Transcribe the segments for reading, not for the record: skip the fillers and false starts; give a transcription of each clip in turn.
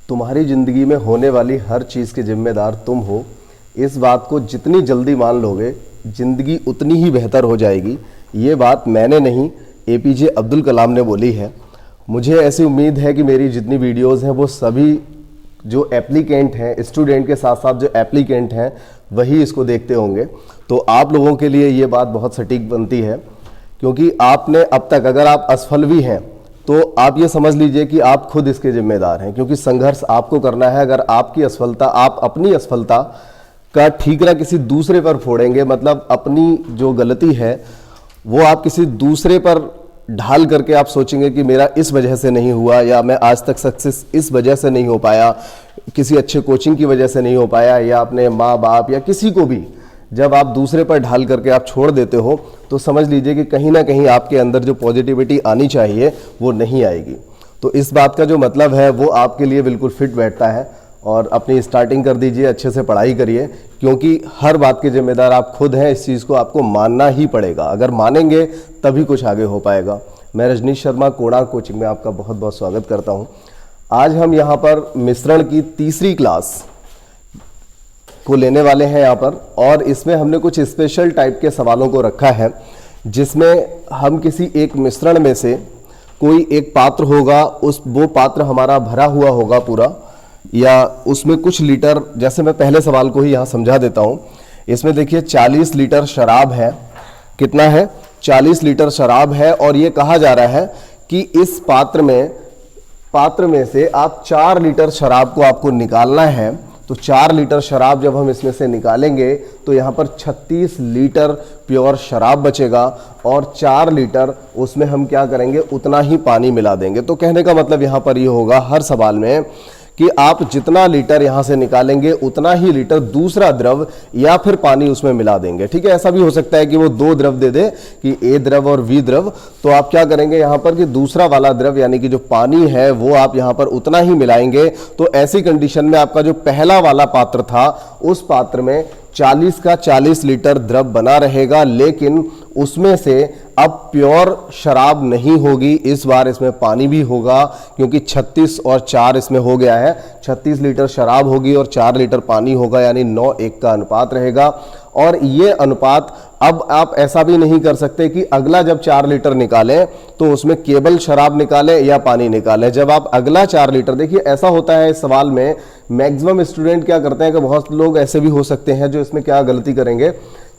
तुम्हारी ज़िंदगी में होने वाली हर चीज़ के जिम्मेदार तुम हो। इस बात को जितनी जल्दी मान लोगे ज़िंदगी उतनी ही बेहतर हो जाएगी। ये बात मैंने नहीं, एपीजे अब्दुल कलाम ने बोली है। मुझे ऐसी उम्मीद है कि मेरी जितनी वीडियोस हैं वो सभी जो एप्लीकेंट हैं, स्टूडेंट के साथ साथ जो एप्लीकेंट हैं वही इसको देखते होंगे। तो आप लोगों के लिए ये बात बहुत सटीक बनती है, क्योंकि आपने अब तक, अगर आप असफल भी हैं तो आप ये समझ लीजिए कि आप खुद इसके जिम्मेदार हैं, क्योंकि संघर्ष आपको करना है। अगर आपकी असफलता, आप अपनी असफलता का ठीकरा किसी दूसरे पर फोड़ेंगे, मतलब अपनी जो गलती है वो आप किसी दूसरे पर ढाल करके आप सोचेंगे कि मेरा इस वजह से नहीं हुआ, या मैं आज तक सक्सेस इस वजह से नहीं हो पाया, किसी अच्छे कोचिंग की वजह से नहीं हो पाया, या अपने माँ बाप या किसी को भी जब आप दूसरे पर ढाल करके आप छोड़ देते हो तो समझ लीजिए कि कहीं ना कहीं आपके अंदर जो पॉजिटिविटी आनी चाहिए वो नहीं आएगी। तो इस बात का जो मतलब है वो आपके लिए बिल्कुल फिट बैठता है। और अपनी स्टार्टिंग कर दीजिए, अच्छे से पढ़ाई करिए, क्योंकि हर बात के जिम्मेदार आप खुद हैं। इस चीज़ को आपको मानना ही पड़ेगा। अगर मानेंगे तभी कुछ आगे हो पाएगा। मैं रजनीश शर्मा कोणार्क कोचिंग में आपका बहुत बहुत स्वागत करता हूं। आज हम यहां पर मिश्रण की तीसरी क्लास को लेने वाले हैं यहाँ पर, और इसमें हमने कुछ स्पेशल टाइप के सवालों को रखा है, जिसमें हम किसी एक मिश्रण में से कोई एक पात्र होगा, वो पात्र हमारा भरा हुआ होगा पूरा, या उसमें कुछ लीटर, जैसे मैं पहले सवाल को ही यहाँ समझा देता हूँ। इसमें देखिए 40 लीटर शराब है। कितना है? 40 लीटर शराब है, और ये कहा जा रहा है कि इस पात्र में से आप 4 लीटर शराब को आपको निकालना है। तो 4 लीटर शराब जब हम इसमें से निकालेंगे तो यहाँ पर 36 लीटर प्योर शराब बचेगा, और 4 लीटर उसमें हम क्या करेंगे, उतना ही पानी मिला देंगे। तो कहने का मतलब यहाँ पर ये होगा हर सवाल में कि आप जितना लीटर यहाँ से निकालेंगे उतना ही लीटर दूसरा द्रव या फिर पानी उसमें मिला देंगे। ठीक है, ऐसा भी हो सकता है कि वो 2 द्रव दे दे, कि ए द्रव और वी द्रव। तो आप क्या करेंगे यहाँ पर कि दूसरा वाला द्रव यानी कि जो पानी है वो आप यहाँ पर उतना ही मिलाएंगे। तो ऐसी कंडीशन में आपका जो पहला वाला पात्र था उस पात्र में 40 का 40 लीटर द्रव बना रहेगा, लेकिन उसमें से अब प्योर शराब नहीं होगी। इस बार इसमें पानी भी होगा, क्योंकि 36 और 4 इसमें हो गया है। 36 लीटर शराब होगी और 4 लीटर पानी होगा, यानी 9:1 का अनुपात रहेगा। और ये अनुपात, अब आप ऐसा भी नहीं कर सकते कि अगला जब 4 लीटर निकालें तो उसमें केवल शराब निकालें या पानी निकालें। जब आप अगला 4 लीटर, देखिए ऐसा होता है इस सवाल में, मैक्सिमम स्टूडेंट क्या करते हैं कि बहुत लोग ऐसे भी हो सकते हैं जो इसमें क्या गलती करेंगे,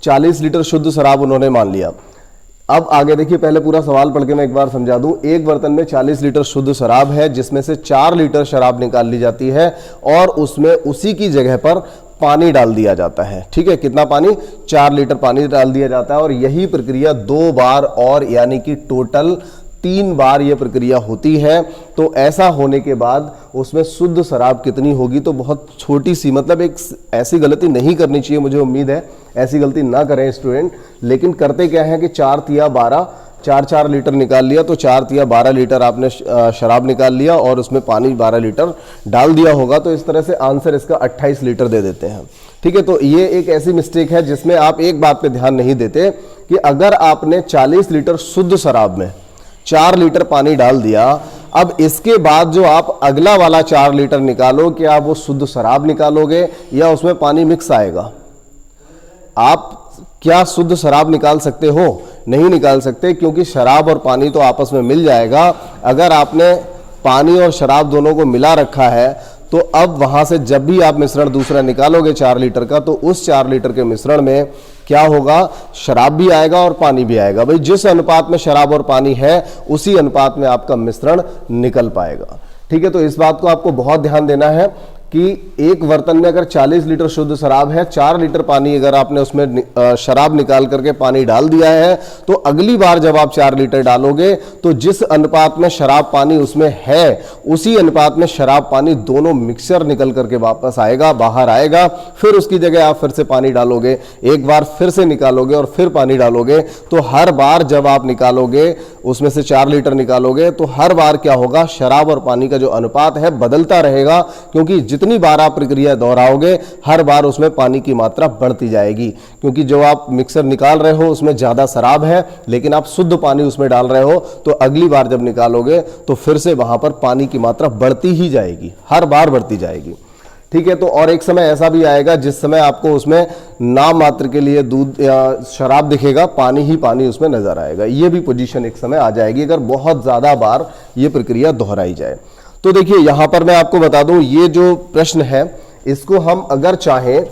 40 लीटर शुद्ध शराब उन्होंने मान लिया। अब आगे देखिए, पहले पूरा सवाल पढ़ के मैं एक बार समझा दूं। एक बर्तन में 40 लीटर शुद्ध शराब है, जिसमें से 4 लीटर शराब निकाल ली जाती है, और उसमें उसी की जगह पर पानी डाल दिया जाता है। ठीक है, कितना पानी? 4 लीटर पानी डाल दिया जाता है, और यही प्रक्रिया 2 बार और, यानी कि टोटल 3 बार ये प्रक्रिया होती है। तो ऐसा होने के बाद उसमें शुद्ध शराब कितनी होगी? तो बहुत छोटी सी, मतलब एक ऐसी गलती नहीं करनी चाहिए, मुझे उम्मीद है ऐसी गलती ना करें स्टूडेंट। लेकिन करते क्या है कि 4 तिया 12, 4 लीटर निकाल लिया, तो 4 तिया 12 लीटर आपने शराब निकाल लिया और उसमें पानी 12 लीटर डाल दिया होगा। तो इस तरह से आंसर इसका 28 लीटर दे देते हैं। ठीक है, तो ये एक ऐसी मिस्टेक है जिसमें आप एक बात पे ध्यान नहीं देते कि अगर आपने 40 लीटर शुद्ध शराब में 4 लीटर पानी डाल दिया, अब इसके बाद जो आप अगला वाला 4 लीटर निकालो, क्या आप वो शुद्ध शराब निकालोगे या उसमें पानी मिक्स आएगा? आप क्या शुद्ध शराब निकाल सकते हो? नहीं निकाल सकते, क्योंकि शराब और पानी तो आपस में मिल जाएगा। अगर आपने पानी और शराब दोनों को मिला रखा है तो अब वहां से जब भी आप मिश्रण दूसरा निकालोगे 4 लीटर का, तो उस 4 लीटर के मिश्रण में क्या होगा? शराब भी आएगा और पानी भी आएगा। भाई, जिस अनुपात में शराब और पानी है उसी अनुपात में आपका मिश्रण निकल पाएगा। ठीक है, तो इस बात को आपको बहुत ध्यान देना है कि एक बर्तन में अगर 40 लीटर शुद्ध शराब है, 4 लीटर पानी अगर आपने उसमें शराब निकाल करके पानी डाल दिया है, तो अगली बार जब आप 4 लीटर डालोगे तो जिस अनुपात में शराब पानी उसमें है उसी अनुपात में शराब पानी दोनों मिक्सचर निकल करके वापस आएगा, बाहर आएगा। फिर उसकी जगह आप फिर से पानी डालोगे, एक बार फिर से निकालोगे और फिर पानी डालोगे। तो हर बार जब आप निकालोगे, उसमें से 4 लीटर निकालोगे, तो हर बार क्या होगा? शराब और पानी का जो अनुपात है बदलता रहेगा, क्योंकि जितनी बार आप प्रक्रिया दोहराओगे हर बार उसमें पानी की मात्रा बढ़ती जाएगी, क्योंकि जो आप मिक्सर निकाल रहे हो उसमें ज़्यादा शराब है, लेकिन आप शुद्ध पानी उसमें डाल रहे हो, तो अगली बार जब निकालोगे तो फिर से वहाँ पर पानी की मात्रा बढ़ती ही जाएगी, हर बार बढ़ती जाएगी। ठीक है, तो और एक समय ऐसा भी आएगा जिस समय आपको उसमें नाम मात्र के लिए दूध या शराब दिखेगा, पानी ही पानी उसमें नजर आएगा। ये भी पोजीशन एक समय आ जाएगी अगर बहुत ज़्यादा बार ये प्रक्रिया दोहराई जाए। तो देखिए यहाँ पर मैं आपको बता दूं, ये जो प्रश्न है इसको हम अगर चाहें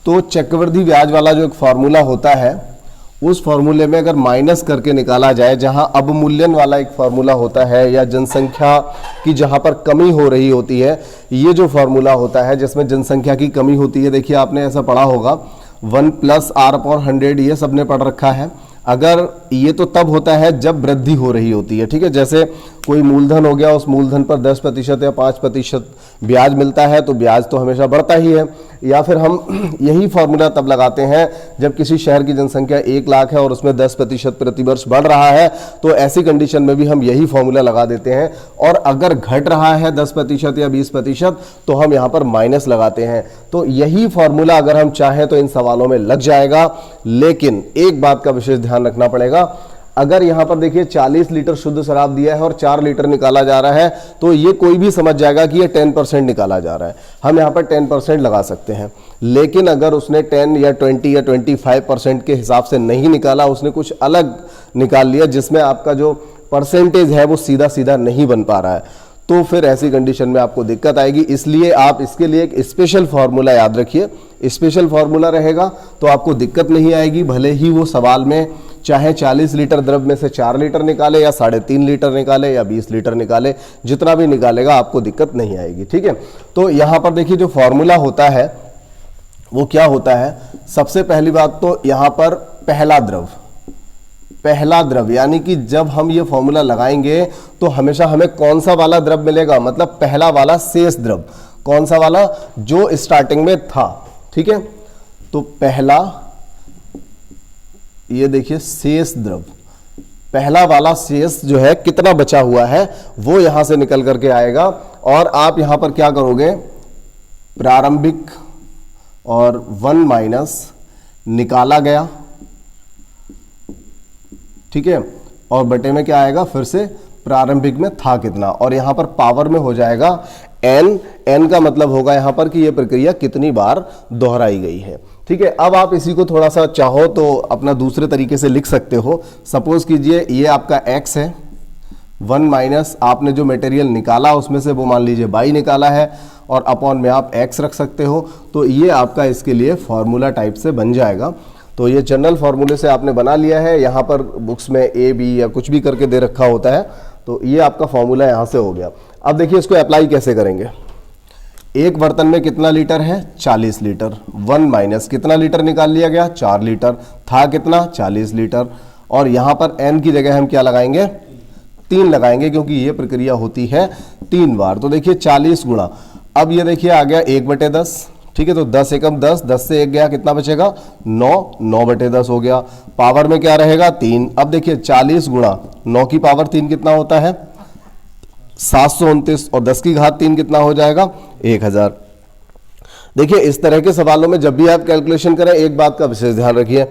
तो चक्रवृद्धि ब्याज वाला जो एक फॉर्मूला होता है उस फॉर्मूले में अगर माइनस करके निकाला जाए, जहां अवमूल्यन वाला एक फॉर्मूला होता है या जनसंख्या की जहां पर कमी हो रही होती है, ये जो फॉर्मूला होता है जिसमें जनसंख्या की कमी होती है, देखिए आपने ऐसा पढ़ा होगा 1 + r/100, ये सबने पढ़ रखा है। अगर ये तो तब होता है जब वृद्धि हो रही होती है, ठीक है, जैसे कोई मूलधन हो गया, उस मूलधन पर 10% या 5% ब्याज मिलता है तो ब्याज तो हमेशा बढ़ता ही है। या फिर हम यही फॉर्मूला तब लगाते हैं जब किसी शहर की जनसंख्या 1 लाख है और उसमें 10% प्रतिवर्ष बढ़ रहा है, तो ऐसी कंडीशन में भी हम यही फॉर्मूला लगा देते हैं। और अगर घट रहा है 10% या 20% तो हम यहाँ पर माइनस लगाते हैं। तो यही फॉर्मूला अगर हम चाहें तो इन सवालों में लग जाएगा, लेकिन एक बात का विशेष ध्यान रखना पड़ेगा। अगर यहां पर देखिए 40 लीटर शुद्ध शराब दिया है और 4 लीटर निकाला जा रहा है, तो ये कोई भी समझ जाएगा कि ये 10% निकाला जा रहा है, हम यहां पर 10% लगा सकते हैं। लेकिन अगर उसने 10 या 20 या 25% के हिसाब से नहीं निकाला, उसने कुछ अलग निकाल लिया जिसमें आपका जो परसेंटेज है वो सीधा सीधा नहीं बन पा रहा है, तो फिर ऐसी कंडीशन में आपको दिक्कत आएगी। इसलिए आप इसके लिए एक स्पेशल फार्मूला याद रखिए, स्पेशल फार्मूला रहेगा तो आपको दिक्कत नहीं आएगी। भले ही वो सवाल में चाहे 40 लीटर द्रव में से 4 लीटर निकाले या 3.5 लीटर निकाले या 20 लीटर निकाले, जितना भी निकालेगा आपको दिक्कत नहीं आएगी। ठीक है, तो यहां पर देखिए जो फॉर्मूला होता है वो क्या होता है। सबसे पहली बात तो यहां पर पहला द्रव यानी कि जब हम ये फॉर्मूला लगाएंगे तो हमेशा हमें कौन सा वाला द्रव मिलेगा, मतलब पहला वाला शेष द्रव, कौन सा वाला, जो स्टार्टिंग में था। ठीक है, तो पहला, ये देखिए शेष द्रव, पहला वाला शेष जो है कितना बचा हुआ है वो यहां से निकल करके आएगा। और आप यहां पर क्या करोगे, प्रारंभिक और 1 माइनस निकाला गया, ठीक है, और बटे में क्या आएगा, फिर से प्रारंभिक में था कितना, और यहां पर पावर में हो जाएगा n का मतलब होगा यहां पर कि यह प्रक्रिया कितनी बार दोहराई गई है। ठीक है, अब आप इसी को थोड़ा सा चाहो तो अपना दूसरे तरीके से लिख सकते हो। सपोज कीजिए ये आपका x है, 1 माइनस आपने जो मटेरियल निकाला उसमें से वो मान लीजिए y निकाला है, और अपॉन में आप x रख सकते हो। तो ये आपका इसके लिए फॉर्मूला टाइप से बन जाएगा। तो ये जनरल फार्मूले से आपने बना लिया है, यहाँ पर बुक्स में ए बी या कुछ भी करके दे रखा होता है, तो ये आपका फॉर्मूला यहाँ से हो गया। अब देखिए इसको अप्लाई कैसे करेंगे। एक बर्तन में कितना लीटर है, 40 लीटर, 1 माइनस कितना लीटर निकाल लिया गया, 4 लीटर, था कितना, 40 लीटर, और यहाँ पर n की जगह हम क्या लगाएंगे, 3 लगाएंगे, क्योंकि ये प्रक्रिया होती है 3 बार। तो देखिए 40 गुणा, अब ये देखिए आ गया 1/10, ठीक है, तो 10 एकम 10, 10 से 1 गया, कितना बचेगा, 9, 9/10 हो गया। पावर में क्या रहेगा, 3। अब देखिए 40 गुणा 9 की पावर 3 कितना होता है, 729, और 10 की घात 3 कितना हो जाएगा, 1000। देखिए इस तरह के सवालों में जब भी आप कैलकुलेशन करें, एक बात का विशेष ध्यान रखिए,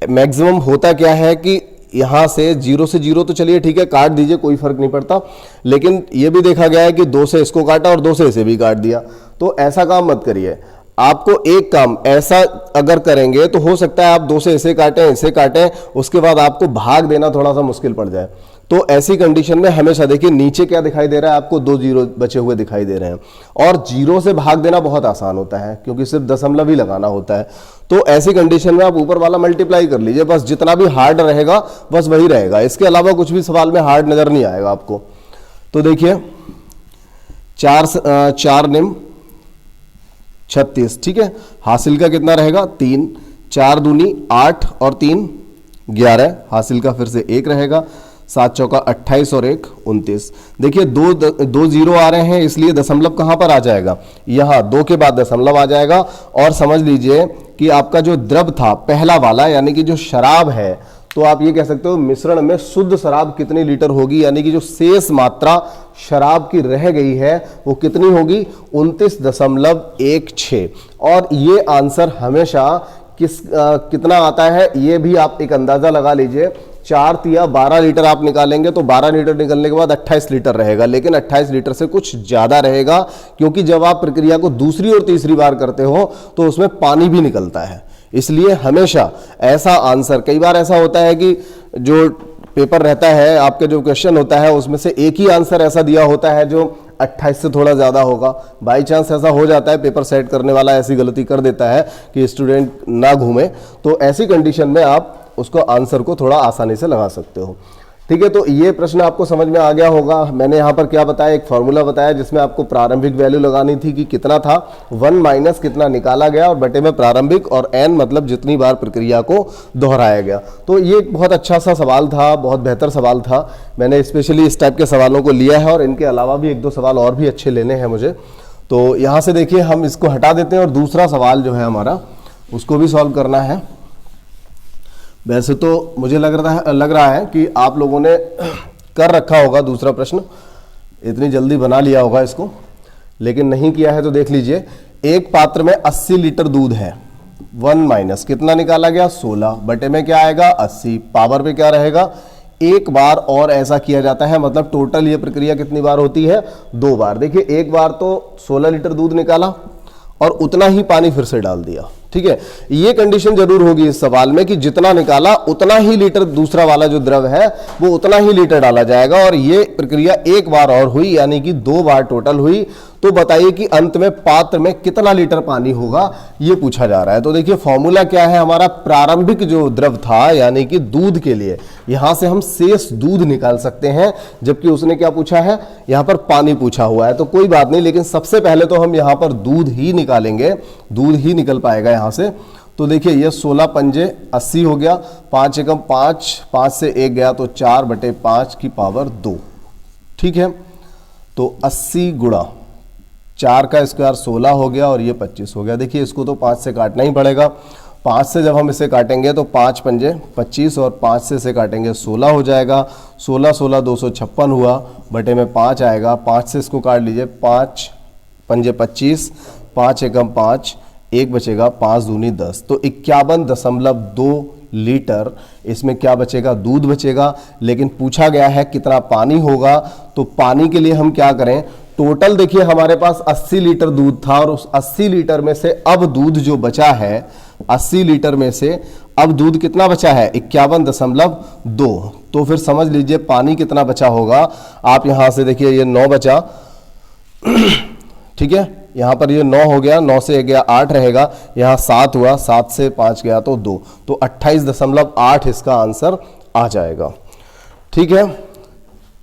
मैक्सिमम होता क्या है कि यहां से 0 से 0 तो चलिए ठीक है काट दीजिए, कोई फर्क नहीं पड़ता, लेकिन यह भी देखा गया है कि 2 से इसको काटा और 2 से इसे भी काट दिया। तो ऐसा काम मत करिए। आपको एक काम ऐसा अगर करेंगे तो हो सकता है आप 2 से इसे काटें, उसके बाद आपको भाग देना थोड़ा सा मुश्किल पड़ जाए। तो ऐसी कंडीशन में हमेशा देखिए नीचे क्या दिखाई दे रहा है आपको, 2 जीरो बचे हुए दिखाई दे रहे हैं, और 0 से भाग देना बहुत आसान होता है क्योंकि सिर्फ दशमलव ही लगाना होता है। तो ऐसी कंडीशन में आप ऊपर वाला मल्टीप्लाई कर लीजिए, बस जितना भी हार्ड रहेगा बस वही रहेगा, इसके अलावा कुछ भी सवाल में हार्ड नजर नहीं आएगा आपको। तो देखिए 4 निम 36, ठीक है, हासिल का कितना रहेगा, 3, 4 दूनी 8 और 3 11, हासिल का फिर से 1 रहेगा, 7 चौका 28 और 1 29। देखिए दो जीरो आ रहे हैं, इसलिए दशमलव कहां पर आ जाएगा, यहां 2 के बाद दशमलव आ जाएगा। और समझ लीजिए कि आपका जो द्रव था पहला वाला, यानी कि जो शराब है, तो आप ये कह सकते हो मिश्रण में शुद्ध शराब कितनी लीटर होगी, यानी कि जो शेष मात्रा शराब की रह गई है वो कितनी होगी, 29.16। और ये आंसर हमेशा कितना आता है ये भी आप एक अंदाजा लगा लीजिए। 4 तिया 12 लीटर आप निकालेंगे तो 12 लीटर निकलने के बाद 28 लीटर रहेगा, लेकिन 28 लीटर से कुछ ज्यादा रहेगा, क्योंकि जब आप प्रक्रिया को दूसरी और तीसरी बार करते हो तो उसमें पानी भी निकलता है। इसलिए हमेशा ऐसा आंसर, कई बार ऐसा होता है कि जो पेपर रहता है, आपके जो क्वेश्चन होता है उसमें से एक ही आंसर ऐसा दिया होता है जो 28 से थोड़ा ज़्यादा होगा। बाई चांस ऐसा हो जाता है, पेपर सेट करने वाला ऐसी गलती कर देता है कि स्टूडेंट ना घूमे, तो ऐसी कंडीशन में आप उसको आंसर को थोड़ा आसानी से लगा सकते हो। ठीक है, तो ये प्रश्न आपको समझ में आ गया होगा। मैंने यहाँ पर क्या बताया, एक फॉर्मूला बताया जिसमें आपको प्रारंभिक वैल्यू लगानी थी कि कितना था, 1 माइनस कितना निकाला गया और बटे में प्रारंभिक, और n मतलब जितनी बार प्रक्रिया को दोहराया गया। तो ये एक बहुत अच्छा सा सवाल था, बहुत बेहतर सवाल था। मैंने स्पेशली इस टाइप के सवालों को लिया है और इनके अलावा भी 1-2 सवाल और भी अच्छे लेने हैं मुझे। तो यहाँ से देखिए हम इसको हटा देते हैं और दूसरा सवाल जो है हमारा उसको भी सॉल्व करना है। वैसे तो मुझे लग रहा है कि आप लोगों ने कर रखा होगा दूसरा प्रश्न, इतनी जल्दी बना लिया होगा इसको, लेकिन नहीं किया है तो देख लीजिए। एक पात्र में 80 लीटर दूध है, 1 माइनस कितना निकाला गया, 16, बटे में क्या आएगा 80, पावर पे क्या रहेगा, एक बार और ऐसा किया जाता है, मतलब टोटल ये प्रक्रिया कितनी बार होती है, 2 बार। देखिए एक बार तो 16 लीटर दूध निकाला और उतना ही पानी फिर से डाल दिया। ठीक है, ये कंडीशन जरूर होगी इस सवाल में कि जितना निकाला उतना ही लीटर दूसरा वाला जो द्रव है वो उतना ही लीटर डाला जाएगा, और ये प्रक्रिया एक बार और हुई, यानी कि 2 बार टोटल हुई। तो बताइए कि अंत में पात्र में कितना लीटर पानी होगा, ये पूछा जा रहा है। तो देखिए फॉर्मूला क्या है हमारा, प्रारंभिक जो द्रव था यानी कि दूध के लिए, यहां से हम शेष दूध निकाल सकते हैं, जबकि उसने क्या पूछा है, यहां पर पानी पूछा हुआ है। तो कोई बात नहीं, लेकिन सबसे पहले तो हम यहां पर दूध ही निकालेंगे, दूध ही निकल पाएगा यहां से। तो देखिए ये 16 पंजे 80 हो गया, 5 एकम 5, 5 से 1 गया तो 4/5 की पावर 2। ठीक है, तो 80 गुणा 4 का स्क्वायर 16 हो गया और ये 25 हो गया। देखिए इसको तो 5 से काटना ही पड़ेगा, 5 से जब हम इसे काटेंगे तो 5 पंजे 25 और 5 से इसे काटेंगे 16 हो जाएगा। 16 16 256 हुआ, बटे में 5 आएगा, 5 से इसको काट लीजिए, 5 पंजे 25, 5 एकम 5, 1 बचेगा, 5 दूनी 10, तो 51.2 लीटर इसमें क्या बचेगा, दूध बचेगा। लेकिन पूछा गया है कितना पानी होगा, तो पानी के लिए हम क्या करें, टोटल देखिए हमारे पास 80 लीटर दूध था और उस 80 लीटर में से अब दूध जो बचा है, 80 लीटर में से अब दूध कितना बचा है, 51.2। तो फिर समझ लीजिए पानी कितना बचा होगा। आप यहां से देखिए ये 9 बचा, ठीक है, यहां पर ये 9 हो गया, 9 से 1 गया 8 रहेगा, यहां 7 हुआ, 7 से 5 गया तो 2, तो 28.8 इसका आंसर आ जाएगा। ठीक है,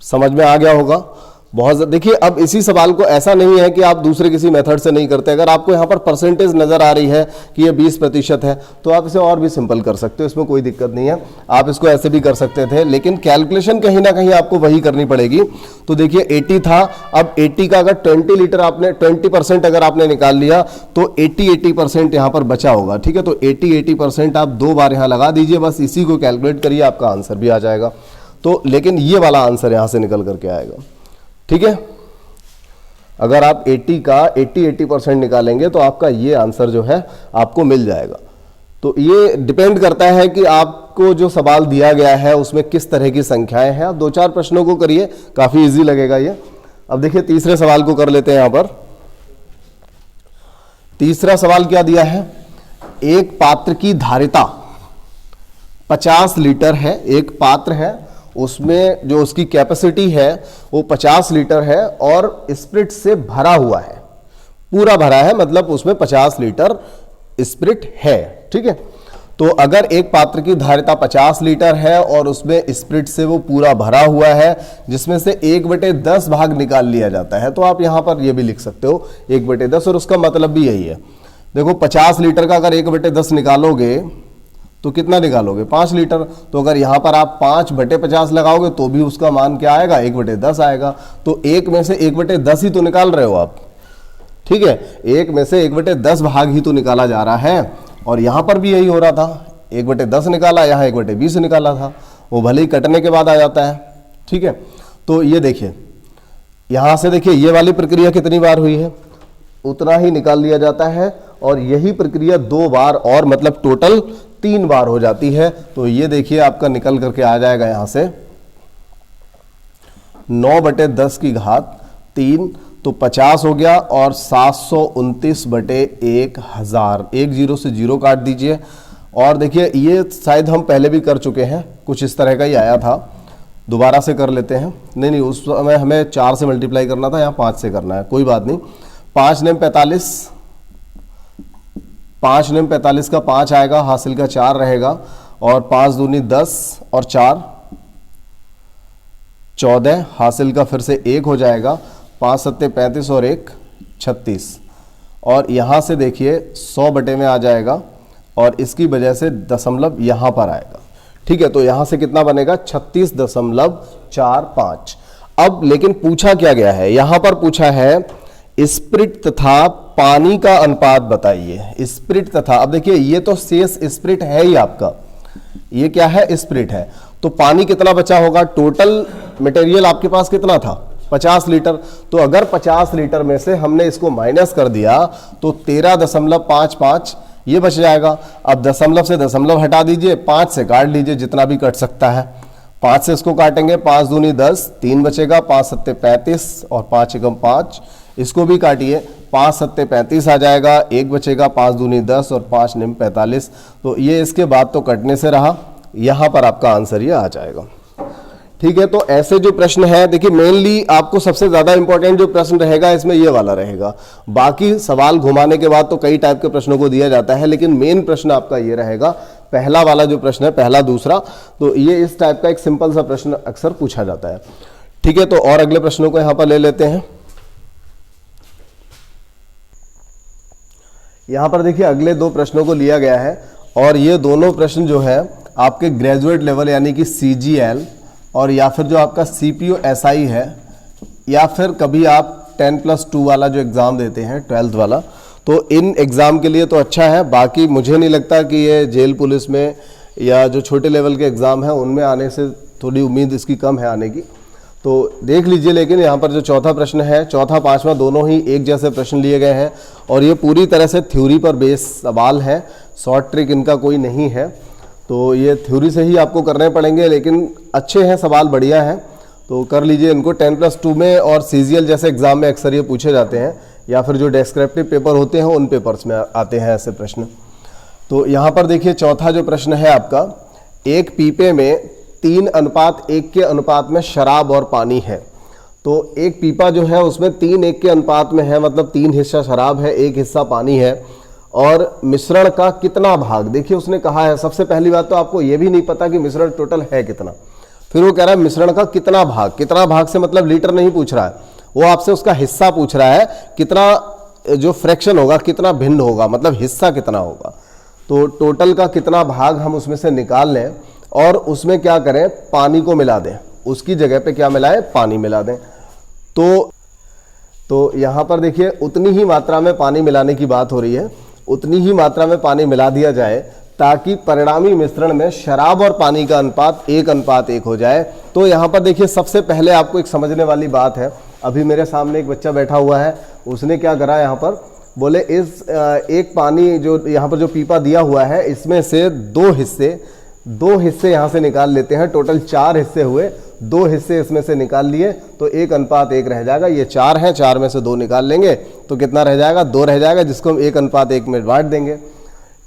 समझ में आ गया होगा बहुत। देखिए अब इसी सवाल को ऐसा नहीं है कि आप दूसरे किसी मेथड से नहीं करते। अगर आपको यहाँ पर परसेंटेज नजर आ रही है कि ये 20% है तो आप इसे और भी सिंपल कर सकते हो, इसमें कोई दिक्कत नहीं है। आप इसको ऐसे भी कर सकते थे, लेकिन कैलकुलेशन कहीं ना कहीं आपको वही करनी पड़ेगी। तो देखिए 80 था, अब 80 का अगर 20 लीटर आपने 20% अगर आपने निकाल लिया तो 80% यहाँ पर बचा होगा। ठीक है, तो 80% आप 2 बार यहाँ लगा दीजिए, बस इसी को कैलकुलेट करिए, आपका आंसर भी आ जाएगा। तो लेकिन ये वाला आंसर यहाँ से निकल करके आएगा। ठीक है, अगर आप 80% निकालेंगे तो आपका ये आंसर जो है आपको मिल जाएगा। तो ये डिपेंड करता है कि आपको जो सवाल दिया गया है उसमें किस तरह की संख्याएं हैं। आप 2-4 प्रश्नों को करिए, काफी इजी लगेगा ये। अब देखिए तीसरे सवाल को कर लेते हैं। यहां पर तीसरा सवाल क्या दिया है, एक पात्र की धारिता 50 लीटर है, एक पात्र है उसमें जो उसकी कैपेसिटी है वो 50 लीटर है और स्पिरिट से भरा हुआ है, पूरा भरा है, मतलब उसमें 50 लीटर स्पिरिट है। ठीक है, तो अगर एक पात्र की धारिता 50 लीटर है और उसमें स्पिरिट से वो पूरा भरा हुआ है, जिसमें से 1/10 भाग निकाल लिया जाता है, तो आप यहां पर ये भी लिख सकते हो 1/10, और उसका मतलब भी यही है। देखो 50 लीटर का अगर 1/10 निकालोगे तो कितना निकालोगे, 5 लीटर। तो अगर यहां पर आप 5/50 लगाओगे तो भी उसका मान क्या आएगा, 1/10 आएगा। तो 1 में से 1/10 ही तो निकाल रहे हो आप। ठीक है, 1 में से 1/10 भाग ही तो निकाला जा रहा है, और यहां पर भी यही हो रहा था, 1/10 निकाला, यहाँ 1/20 निकाला था, वो भले ही कटने के बाद आ जाता है। ठीक है, तो ये देखिए यहाँ से देखिए ये वाली प्रक्रिया कितनी बार हुई है, उतना ही निकाल लिया जाता है, और यही प्रक्रिया 2 बार और मतलब टोटल 3 बार हो जाती है। तो ये देखिए आपका निकल करके आ जाएगा यहाँ से 9/10 की घात 3, तो 50 हो गया, और 729/1000, 1 0 से 0 काट दीजिए। और देखिए ये शायद हम पहले भी कर चुके हैं, कुछ इस तरह का ही आया था, दोबारा से कर लेते हैं। नहीं, उस समय हमें 4 से मल्टीप्लाई करना था, यहाँ 5 से करना है, कोई बात नहीं। 5 नेम 45, 5 नेम 45 का 5 आएगा, हासिल का 4 रहेगा, और 5 दूनी 10 और 4 14, हासिल का फिर से 1 हो जाएगा, 5 सत्ते 35 और 1 36, और यहाँ से देखिए 100 बटे में आ जाएगा, और इसकी वजह से दशमलव यहाँ पर आएगा। ठीक है, तो यहाँ से कितना बनेगा 36.45। अब लेकिन पूछा क्या गया है, यहाँ पर पूछा है स्प्रिट तथा पानी का अनुपात बताइए। स्प्रिट तथा, अब देखिए ये तो शेष स्प्रिट है ही आपका, ये क्या है, स्प्रिट है, तो पानी कितना बचा होगा, टोटल मटेरियल आपके पास कितना था 50 लीटर, तो अगर 50 लीटर में से हमने इसको माइनस कर दिया तो 13.55 ये बच जाएगा। अब दशमलव से दशमलव हटा दीजिए, 5 से काट लीजिए, जितना भी कट सकता है, 5 से इसको काटेंगे, 5 दूनी 10, 3 बचेगा, 5 सत्ते 35 और 5 एकम 5, इसको भी काटिए, 5 सत्ते 35 आ जाएगा, 1 बचेगा, 5 दूनी 10 और 5 निम 45। तो ये इसके बाद तो कटने से रहा, यहाँ पर आपका आंसर ये आ जाएगा। ठीक है, तो ऐसे जो प्रश्न है देखिए, मेनली आपको सबसे ज्यादा इंपॉर्टेंट जो प्रश्न रहेगा इसमें ये वाला रहेगा। बाकी सवाल घुमाने के बाद तो कई टाइप के प्रश्नों को दिया जाता है, लेकिन मेन प्रश्न आपका ये रहेगा, पहला वाला जो प्रश्न है, पहला दूसरा, तो ये इस टाइप का एक सिंपल सा प्रश्न अक्सर पूछा जाता है। ठीक है, तो और अगले प्रश्नों को यहां पर ले लेते हैं। यहां पर देखिए अगले 2 प्रश्नों को लिया गया है, और ये दोनों प्रश्न जो है आपके ग्रेजुएट लेवल यानी कि CGL और या फिर जो आपका CPO SI है, या फिर कभी आप 10+2 वाला जो एग्ज़ाम देते हैं 12th वाला, तो इन एग्ज़ाम के लिए तो अच्छा है। बाकी मुझे नहीं लगता कि ये जेल पुलिस में या जो छोटे लेवल के एग्ज़ाम हैं उनमें आने से थोड़ी उम्मीद इसकी कम है आने की, तो देख लीजिए। लेकिन यहाँ पर जो चौथा प्रश्न है, चौथा पांचवा दोनों ही एक जैसे प्रश्न लिए गए हैं, और ये पूरी तरह से थ्योरी पर बेस सवाल है, शॉर्ट ट्रिक इनका कोई नहीं है, तो ये थ्योरी से ही आपको करने पड़ेंगे, लेकिन अच्छे हैं सवाल, बढ़िया हैं, तो कर लीजिए इनको। 10+2 में और CGL जैसे एग्जाम में अक्सर ये पूछे जाते हैं, या फिर जो डेस्क्रिप्टिव पेपर होते हैं उन पेपर्स में आते हैं ऐसे प्रश्न। तो यहाँ पर देखिए चौथा जो प्रश्न है आपका, एक पीपे में 3:1 के अनुपात में शराब और पानी है। तो एक पीपा जो है उसमें 3:1 के अनुपात में है, मतलब 3 हिस्सा शराब है, 1 हिस्सा पानी है, और मिश्रण का कितना भाग, देखिए उसने कहा है, सबसे पहली बात तो आपको ये भी नहीं पता कि मिश्रण टोटल है कितना, फिर वो कह रहा है मिश्रण का कितना भाग, कितना भाग से मतलब लीटर नहीं पूछ रहा है, वो आपसे उसका हिस्सा पूछ रहा है, कितना जो फ्रैक्शन होगा, कितना भिन्न होगा, मतलब हिस्सा कितना होगा। तो टोटल का कितना भाग हम उसमें से निकाल लें, और उसमें क्या करें, पानी को मिला दें, उसकी जगह पे क्या मिलाएं, पानी मिला दें। तो यहाँ पर देखिए उतनी ही मात्रा में पानी मिलाने की बात हो रही है, उतनी ही मात्रा में पानी मिला दिया जाए ताकि परिणामी मिश्रण में शराब और पानी का अनुपात 1:1 हो जाए। तो यहाँ पर देखिए सबसे पहले आपको एक समझने वाली बात है, अभी मेरे सामने एक बच्चा बैठा हुआ है, उसने क्या करा यहाँ पर, बोले इस एक पानी जो यहाँ पर जो पीपा दिया हुआ है इसमें से 2 हिस्से यहाँ से निकाल लेते हैं, टोटल 4 हिस्से हुए, 2 हिस्से इसमें से निकाल लिए तो 1:1 रह जाएगा। ये 4 है, 4 में से 2 निकाल लेंगे तो कितना रह जाएगा, 2 रह जाएगा, जिसको हम 1:1 में बांट देंगे।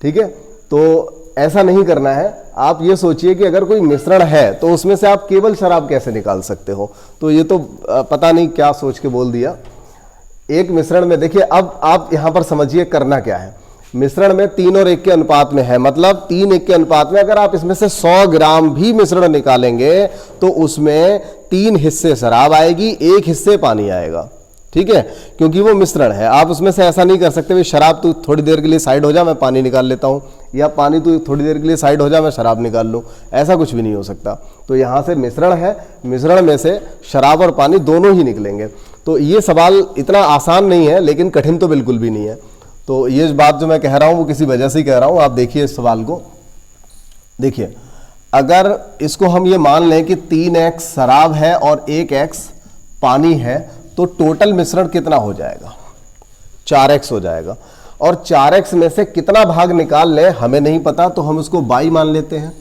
ठीक है, तो ऐसा नहीं करना है, आप ये सोचिए कि अगर कोई मिश्रण है तो उसमें से आप केवल शराब कैसे निकाल सकते हो, तो ये तो पता नहीं क्या सोच के बोल दिया। एक मिश्रण में देखिए, अब आप यहां पर समझिए करना क्या है, मिश्रण में 3:1 के अनुपात में है, मतलब 3:1 के अनुपात में अगर आप इसमें से 100 ग्राम भी मिश्रण निकालेंगे तो उसमें 3 हिस्से शराब आएगी, 1 हिस्से पानी आएगा। ठीक है, क्योंकि वो मिश्रण है, आप उसमें से ऐसा नहीं कर सकते भाई शराब तू थोड़ी देर के लिए साइड हो जा मैं पानी निकाल लेता हूं, या पानी तू थोड़ी देर के लिए साइड हो जा मैं शराब निकाल लूं, ऐसा कुछ भी नहीं हो सकता। तो यहां से मिश्रण है, मिश्रण में से शराब और पानी दोनों ही निकलेंगे। तो ये सवाल इतना आसान नहीं है, लेकिन कठिन तो बिल्कुल भी नहीं है। तो ये बात जो मैं कह रहा हूं वो किसी वजह से ही कह रहा हूं, आप देखिए इस सवाल को। देखिए, अगर इसको हम ये मान लें कि 3x शराब है और 1x पानी है, तो टोटल मिश्रण कितना हो जाएगा? 4x हो जाएगा। और 4x में से कितना भाग निकाल लें हमें नहीं पता, तो हम उसको बाई मान लेते हैं।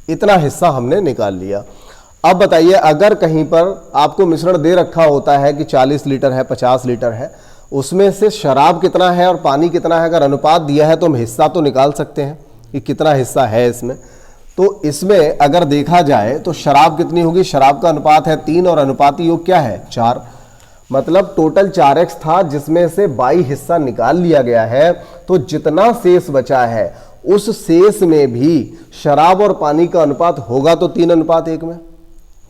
इतना हिस्सा हमने निकाल लिया। अब बताइए, अगर कहीं पर आपको मिश्रण दे रखा होता है कि 40 लीटर है, 50 लीटर है, उसमें से शराब कितना है और पानी कितना है, अगर अनुपात दिया है तो हम हिस्सा तो निकाल सकते हैं कि कितना हिस्सा है इसमें। तो इसमें अगर देखा जाए तो शराब कितनी होगी? शराब का अनुपात है 3 और अनुपाती योग क्या है? 4। मतलब टोटल 4x था, जिसमें से 22 हिस्सा निकाल लिया गया है। तो जितना शेष बचा है उस शेष में भी शराब और पानी का अनुपात होगा तो 3:1 में,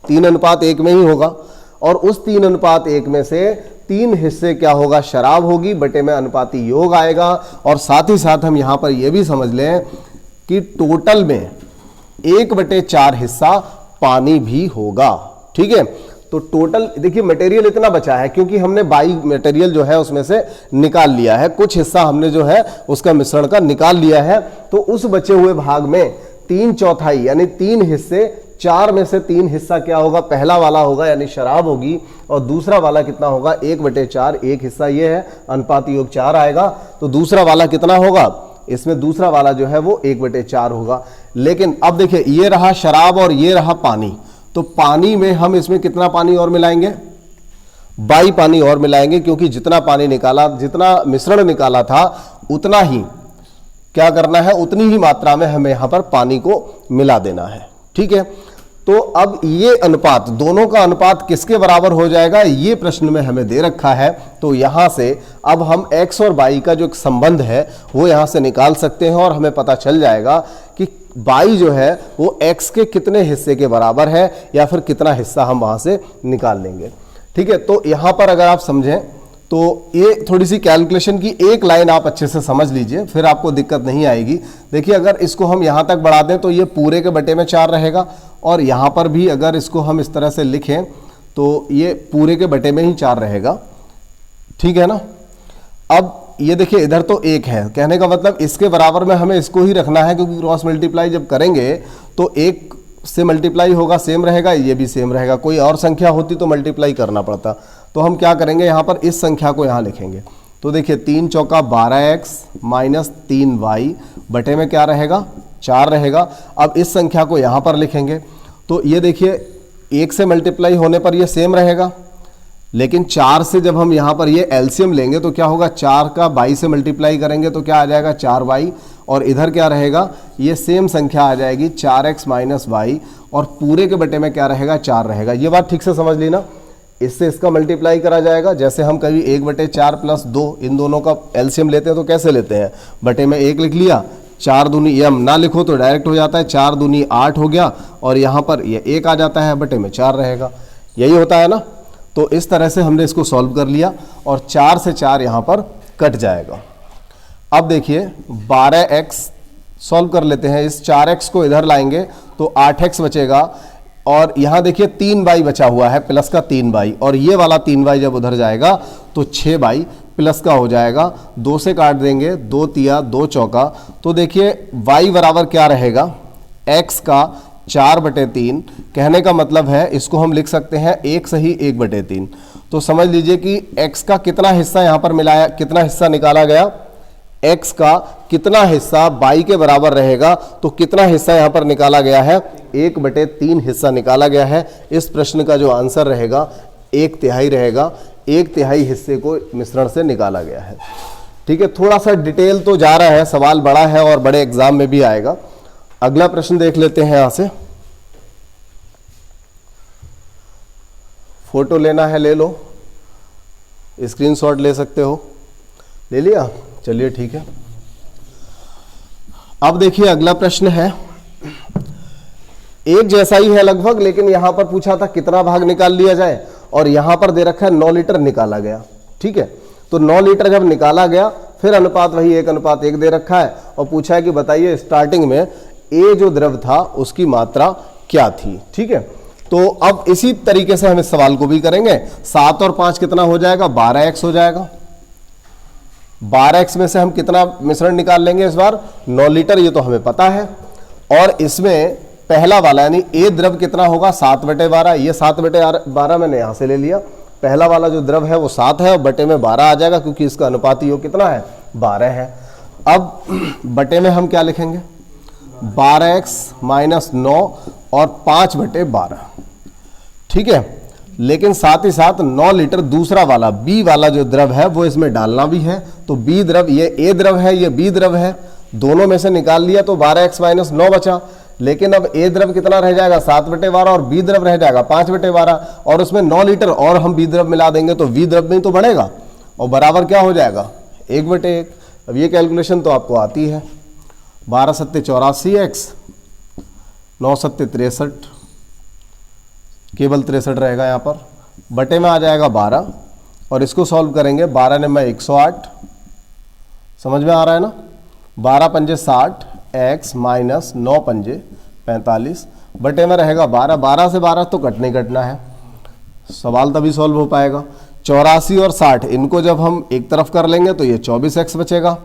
3:1 में ही होगा। और उस 3:1 में से 3 हिस्से क्या होगा? शराब होगी, बटे में अनुपाती योग आएगा। और साथ ही साथ हम यहां पर यह भी समझ लें कि टोटल में 1/4 हिस्सा पानी भी होगा। ठीक है, तो टोटल देखिए मटेरियल इतना बचा है, क्योंकि हमने बाई मटेरियल जो है उसमें से निकाल लिया है, कुछ हिस्सा हमने जो है उसका मिश्रण का निकाल लिया है। तो उस बचे हुए भाग में 3/4 यानी 3 हिस्से, 4 में से 3 हिस्सा क्या होगा? पहला वाला होगा यानी शराब होगी, और दूसरा वाला कितना होगा? 1/4, एक हिस्सा ये है, अनुपाती योग 4 आएगा। तो दूसरा वाला कितना होगा? इसमें दूसरा वाला जो है वो 1/4 होगा। लेकिन अब देखिए, ये रहा शराब और ये रहा पानी। तो पानी में हम इसमें कितना पानी और मिलाएंगे? 22 पानी और मिलाएंगे, क्योंकि जितना पानी निकाला, जितना मिश्रण निकाला था, उतना ही क्या करना है? उतनी ही मात्रा में हमें यहां पर पानी को मिला देना है। ठीक है, तो अब ये अनुपात, दोनों का अनुपात किसके बराबर हो जाएगा, ये प्रश्न में हमें दे रखा है। तो यहां से अब हम x और y का जो संबंध है वो यहां से निकाल सकते हैं, और हमें पता चल जाएगा कि y जो है वो x के कितने हिस्से के बराबर है, या फिर कितना हिस्सा हम वहां से निकाल लेंगे। ठीक है, तो यहां पर अगर आप समझें तो ये थोड़ी सी कैलकुलेशन की एक लाइन आप अच्छे से समझ लीजिए, फिर आपको दिक्कत नहीं आएगी। देखिए, अगर इसको हम यहां तक बढ़ा दें तो ये पूरे के बटे में 4 रहेगा, और यहां पर भी अगर इसको हम इस तरह से लिखें तो ये पूरे के बटे में ही 4 रहेगा। ठीक है ना। अब ये देखिए, इधर तो 1 है, कहने का मतलब इसके बराबर में हमें इसको ही रखना है, क्योंकि क्रॉस मल्टीप्लाई जब करेंगे तो 1 से मल्टीप्लाई होगा, सेम रहेगा, ये भी सेम रहेगा। कोई और संख्या होती तो मल्टीप्लाई करना पड़ता। तो हम क्या करेंगे, यहां पर इस संख्या को यहां लिखेंगे। तो देखिए, 3 चौका 12x माइनस 3y बटे में क्या रहेगा? 4 रहेगा। अब इस संख्या को यहां पर लिखेंगे, तो ये देखिए 1 से मल्टीप्लाई होने पर ये सेम रहेगा, लेकिन 4 से जब हम यहां पर ये एलसीएम लेंगे तो क्या होगा? 4 का 22 से मल्टीप्लाई करेंगे तो क्या आ जाएगा? 4y। और इधर क्या रहेगा? ये सेम संख्या आ जाएगी 4x माइनस वाई, और पूरे के बटे में क्या रहेगा? 4 रहेगा। ये बात ठीक से समझ ली ना। इससे इसका मल्टीप्लाई करा जाएगा, जैसे हम कभी 1/4 प्लस 2 इन दोनों का एलसीएम लेते हैं तो कैसे लेते हैं? बटे में 1 लिख लिया, 4 दूनी, ये हम ना लिखो तो डायरेक्ट हो जाता है, 4 दूनी 8 हो गया, और यहाँ पर ये 1 आ जाता है, बटे में 4 रहेगा। यही होता है ना। तो इस तरह से हमने इसको सॉल्व कर लिया, और 4 से 4 यहाँ पर कट जाएगा। अब देखिए 12x सॉल्व कर लेते हैं, इस 4x को इधर लाएंगे तो 8x बचेगा, और यहां देखिए 3y बचा हुआ है, प्लस का 3y, और ये वाला 3y जब उधर जाएगा तो 6y प्लस का हो जाएगा। 2 से काट देंगे, 2 तिया 2 चौका, तो देखिए y बराबर क्या रहेगा? x का 4/3। कहने का मतलब है इसको हम लिख सकते हैं 1 सही 1/3। तो समझ लीजिए कि x का कितना हिस्सा यहां पर मिलाया, कितना हिस्सा निकाला गया? x का कितना हिस्सा y के बराबर रहेगा, तो कितना हिस्सा यहां पर निकाला गया है? 1/3 हिस्सा निकाला गया है। इस प्रश्न का जो आंसर रहेगा 1/3 रहेगा। 1/3 हिस्से को मिश्रण से निकाला गया है। ठीक है, थोड़ा सा डिटेल तो जा रहा है, सवाल बड़ा है और बड़े एग्जाम में भी आएगा। अगला प्रश्न देख लेते हैं। यहां से फोटो लेना है ले लो, स्क्रीनशॉट ले सकते हो। ले लिया? चलिए ठीक है। अब देखिए अगला प्रश्न है, एक जैसा ही है लगभग, लेकिन यहां पर पूछा था कितना भाग निकाल लिया जाए, और यहां पर दे रखा है 9 लीटर निकाला गया। ठीक है, तो 9 लीटर जब निकाला गया, फिर अनुपात वही 1:1 दे रखा है, और पूछा है कि बताइए स्टार्टिंग में ए जो द्रव था उसकी मात्रा क्या थी। ठीक है, तो अब इसी तरीके से हम इस सवाल को भी करेंगे। 7 और 5 कितना हो जाएगा? 12x हो जाएगा। 12x में से हम कितना मिश्रण निकाल लेंगे इस बार? 9 लीटर, ये तो हमें पता है। और इसमें पहला वाला यानी ए द्रव कितना होगा 7/12, ये 7/12 मैंने यहां से ले लिया। पहला वाला जो द्रव है वो 7 है और बटे में 12 आ जाएगा क्योंकि इसका अनुपाती योग कितना है 12 है। अब बटे में हम क्या लिखेंगे 12x - 9 और 5/12, ठीक है। लेकिन साथ ही साथ 9 लीटर दूसरा वाला बी वाला जो द्रव है वो इसमें डालना भी है। तो बी द्रव, ये ए द्रव है, ये बी द्रव है, दोनों में से निकाल लिया तो 12x - 9 बचा। लेकिन अब ए द्रव कितना रह जाएगा 7/12 और बी द्रव रह जाएगा 5/12 और उसमें 9 लीटर और हम बी द्रव मिला देंगे तो वी द्रव में तो बढ़ेगा और बराबर क्या हो जाएगा 1/1। अब ये कैलकुलेशन तो आपको आती है, 12 × 7 = 84x, 9 × 7 = 63, केवल 63 रहेगा यहाँ पर, बटे में आ जाएगा 12 और इसको सॉल्व करेंगे 12 ने मैं 108, समझ में आ रहा है ना। 12 पंजे 60, x - 9 पंजे 45, बटे में रहेगा 12, 12 से 12 तो कटने कटना है, सवाल तभी सॉल्व हो पाएगा। 84 और 60 इनको जब हम एक तरफ कर लेंगे तो ये 24x बचेगा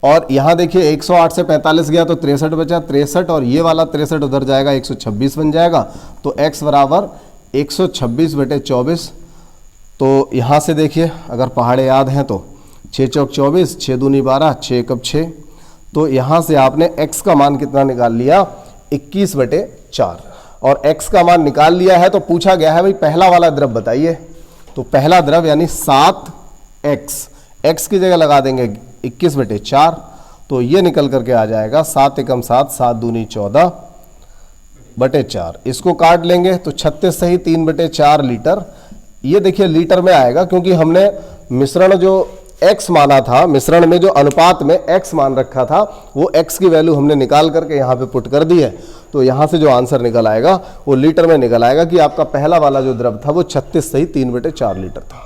और यहाँ देखिए 108 से 45 गया तो 63 बचा, 63 और ये वाला 63 उधर जाएगा 126 बन जाएगा। तो x बराबर 126/24। तो यहाँ से देखिए अगर पहाड़े याद हैं तो 6 चौक 24, 6 दूनी 12, 6 कब 6, तो यहाँ से आपने x का मान कितना निकाल लिया 21/4 और x का मान निकाल लिया है। तो पूछा गया है भाई पहला वाला द्रव बताइए, तो पहला द्रव यानी 7x, x की जगह लगा देंगे 21/4 तो ये निकल करके आ जाएगा 7 एकम 7, 7 दूनी 14/4। इसको काट लेंगे तो 36 सही 3/4 लीटर, ये देखिए लीटर में आएगा क्योंकि हमने मिश्रण जो x माना था, मिश्रण में जो अनुपात में x मान रखा था वो x की वैल्यू हमने निकाल करके यहाँ पे पुट कर दी है। तो यहाँ से जो आंसर निकल आएगा वो लीटर में निकल आएगा कि आपका पहला वाला जो द्रव था वो 36 सही 3/4 लीटर था,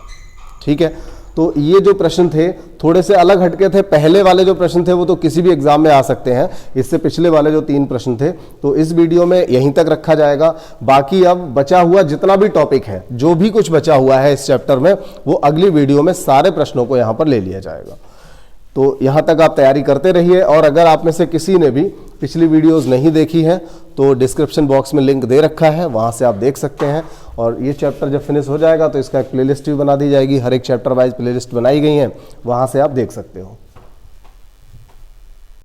ठीक है। तो ये जो प्रश्न थे थोड़े से अलग हटके थे, पहले वाले जो प्रश्न थे वो तो किसी भी एग्जाम में आ सकते हैं, इससे पिछले वाले जो 3 प्रश्न थे तो इस वीडियो में यहीं तक रखा जाएगा। बाकी अब बचा हुआ जितना भी टॉपिक है, जो भी कुछ बचा हुआ है इस चैप्टर में, वो अगली वीडियो में सारे प्रश्नों को यहाँ पर ले लिया जाएगा। तो यहाँ तक आप तैयारी करते रहिए और अगर आप में से किसी ने भी पिछली वीडियोस नहीं देखी हैं तो डिस्क्रिप्शन बॉक्स में लिंक दे रखा है, वहाँ से आप देख सकते हैं। और ये चैप्टर जब फिनिश हो जाएगा तो इसका एक प्लेलिस्ट भी बना दी जाएगी, हर एक चैप्टर वाइज प्लेलिस्ट बनाई गई है, वहाँ से आप देख सकते हो।